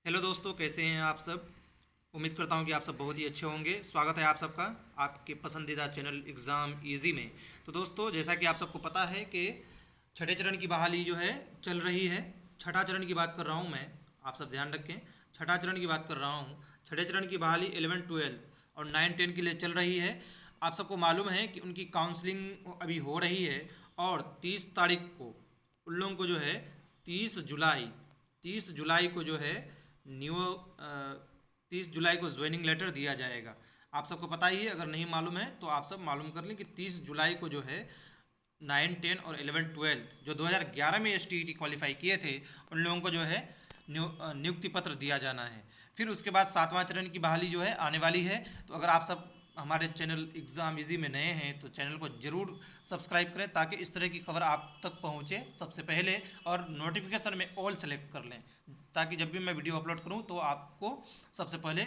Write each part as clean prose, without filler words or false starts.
Hello दोस्तों, कैसे हैं आप सब। उम्मीद करता हूं कि आप सब बहुत ही अच्छे होंगे। स्वागत है आप सबका आपके पसंदीदा चैनल एग्ज़ाम इजी में। तो दोस्तों, जैसा कि आप सबको पता है कि छठे चरण की बहाली जो है चल रही है। छठा चरण की बात कर रहा हूं मैं, आप सब ध्यान रखें। छठा चरण की बात कर रहा हूं। छठे चरण की बहाली 11-12 और 9-10 के लिए चल रही है। आप सबको मालूम है कि उनकी काउंसलिंग अभी हो रही है और 30 तारीख को उन लोगों को जो है 30 जुलाई 30 जुलाई को जो है न्यू 30 जुलाई को ज्वाइनिंग लेटर दिया जाएगा। आप सबको पता ही है, अगर नहीं मालूम है तो आप सब मालूम कर लें कि 30 जुलाई को जो है 9, 10 और 11, 12 जो 2011 में STET क्वालिफाई किए थे उन लोगों को जो है नियुक्ति पत्र दिया जाना है। फिर उसके बाद सातवां चरण की बहाली जो है आने वाली है। तो अगर आप सब हमारे चैनल एग्ज़ाम इजी में नए हैं तो चैनल को ज़रूर सब्सक्राइब करें ताकि इस तरह की खबर आप तक पहुंचे सबसे पहले, और नोटिफिकेशन में ऑल सेलेक्ट कर लें ताकि जब भी मैं वीडियो अपलोड करूं तो आपको सबसे पहले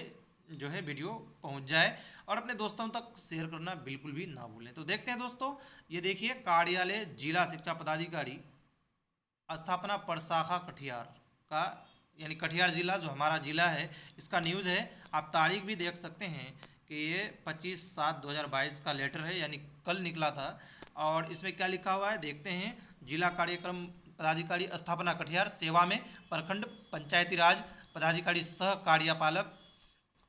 जो है वीडियो पहुंच जाए। और अपने दोस्तों तक शेयर करना बिल्कुल भी ना भूलें। तो देखते हैं दोस्तों, ये देखिए कार्यालय जिला शिक्षा पदाधिकारी स्थापना प्रशाखा कटिहार का, यानी कटिहार ज़िला जो हमारा ज़िला है इसका न्यूज़ है। आप तारीख भी देख सकते हैं कि ये 25/7/2022 का लेटर है, यानी कल निकला था। और इसमें क्या लिखा हुआ है देखते हैं। जिला कार्यक्रम पदाधिकारी स्थापना कटिहार, सेवा में प्रखंड पंचायती राज पदाधिकारी सह कार्यपालक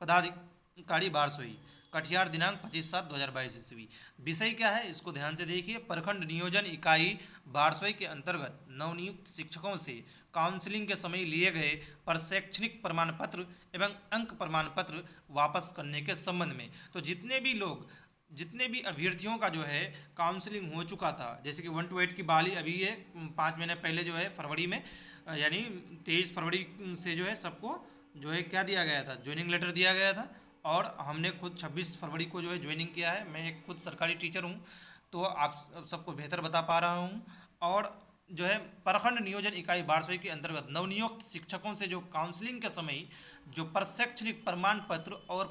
पदाधिकारी बारसोई, कटिहार, दिनांक 25/7/2022 ईस्वी। विषय क्या है इसको ध्यान से देखिए। प्रखंड नियोजन इकाई बारसोई के अंतर्गत नवनियुक्त शिक्षकों से काउंसलिंग के समय लिए गए प्रशैक्षणिक प्रमाण पत्र एवं अंक प्रमाण पत्र वापस करने के संबंध में। तो जितने भी अभ्यर्थियों का जो है काउंसलिंग हो चुका था, जैसे कि 1 to 8 की बहाली अभी है 5 महीने पहले जो है फरवरी में, यानी 23 फरवरी से जो है सबको जो है क्या दिया गया था, ज्वाइनिंग लेटर दिया गया था। और हमने खुद 26 फरवरी को जो है ज्वाइनिंग किया है। मैं एक खुद सरकारी टीचर हूँ तो आप सबको बेहतर बता पा रहा हूँ। और जो है प्रखंड नियोजन इकाई बारसोई के अंतर्गत नवनियुक्त शिक्षकों से जो काउंसलिंग के समय जो प्रशैक्षणिक प्रमाण पत्र और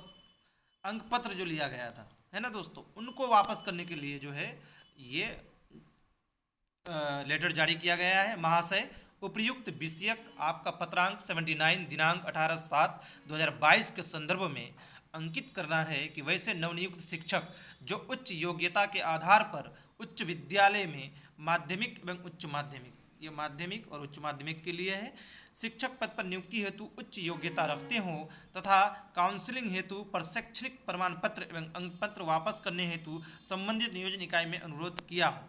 अंक पत्र जो लिया गया था, है ना दोस्तों, उनको वापस करने के लिए जो है ये लेटर जारी किया गया है। महाशय, उपर्युक्त विषयक आपका पत्रांक 79 दिनांक 18/7/2022 के संदर्भ में अंकित करना है कि वैसे नवनियुक्त शिक्षक जो उच्च योग्यता के आधार पर उच्च विद्यालय में माध्यमिक एवं उच्च माध्यमिक, ये माध्यमिक और उच्च माध्यमिक के लिए है, शिक्षक पद पर नियुक्ति हेतु उच्च योग्यता रखते हों तथा काउंसलिंग हेतु प्रशैक्षणिक प्रमाण पत्र एवं अंक पत्र वापस करने हेतु संबंधित नियोजन इकाई में अनुरोध किया हो।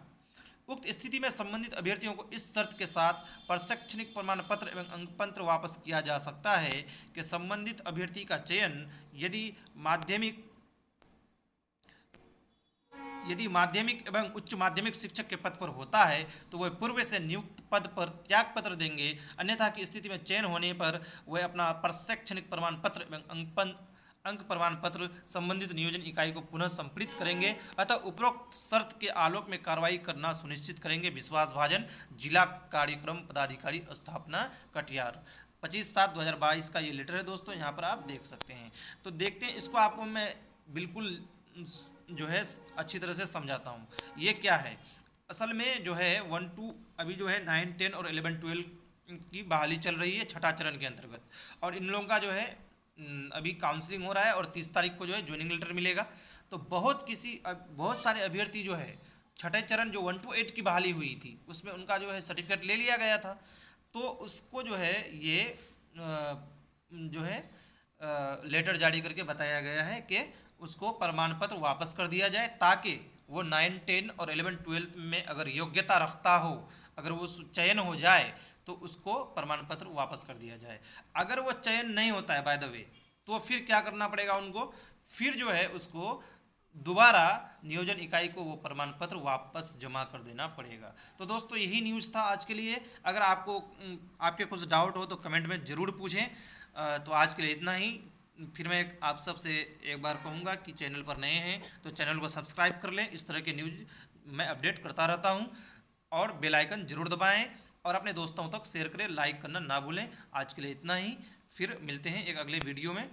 उक्त स्थिति में संबंधित अभ्यर्थियों को इस शर्त के साथ प्रशैक्षणिक प्रमाण पत्र एवं अंक पत्र वापस किया जा सकता है कि संबंधित अभ्यर्थी का चयन यदि माध्यमिक एवं उच्च माध्यमिक शिक्षक के पद पर होता है तो वह पूर्व से नियुक्त पद पर त्याग पत्र देंगे, अन्यथा की स्थिति में चयन होने पर वह अपना प्रशैक्षणिक प्रमाण पत्र एवं अंक प्रमाण पत्र संबंधित नियोजन इकाई को पुनः संप्रेषित करेंगे। अतः उपरोक्त शर्त के आलोक में कार्रवाई करना सुनिश्चित करेंगे। विश्वास भाजन, जिला कार्यक्रम पदाधिकारी स्थापना कटिहार। 25/7/2022 का ये लेटर है दोस्तों, यहाँ पर आप देख सकते हैं। तो देखते हैं, इसको आपको मैं बिल्कुल जो है अच्छी तरह से समझाता हूँ। ये क्या है असल में जो है 1-2 अभी जो है 9, 10 और 11, 12 की बहाली चल रही है छठा चरण के अंतर्गत। और इन लोगों का जो है अभी काउंसलिंग हो रहा है और 30 तारीख को जो है ज्वाइनिंग लेटर मिलेगा। तो बहुत सारे अभ्यर्थी जो है छठे चरण जो 1 to 8 की बहाली हुई थी उसमें उनका जो है सर्टिफिकेट ले लिया गया था। तो उसको जो है ये जो है लेटर जारी करके बताया गया है कि उसको प्रमाण पत्र वापस कर दिया जाए ताकि वो 9, 10 और 11, 12 में अगर योग्यता रखता हो, अगर वो चयन हो जाए तो उसको प्रमाण पत्र वापस कर दिया जाए। अगर वो चयन नहीं होता है बाय द वे, तो फिर क्या करना पड़ेगा उनको, फिर जो है उसको दोबारा नियोजन इकाई को वो प्रमाण पत्र वापस जमा कर देना पड़ेगा। तो दोस्तों यही न्यूज़ था आज के लिए। अगर आपके कुछ डाउट हो तो कमेंट में ज़रूर पूछें। तो आज के लिए इतना ही। फिर मैं आप सबसे एक बार कहूँगा कि चैनल पर नए हैं तो चैनल को सब्सक्राइब कर लें। इस तरह के न्यूज़ मैं अपडेट करता रहता हूँ। और बेल आइकन जरूर दबाएं और अपने दोस्तों तक शेयर करें, लाइक करना ना भूलें। आज के लिए इतना ही, फिर मिलते हैं एक अगले वीडियो में।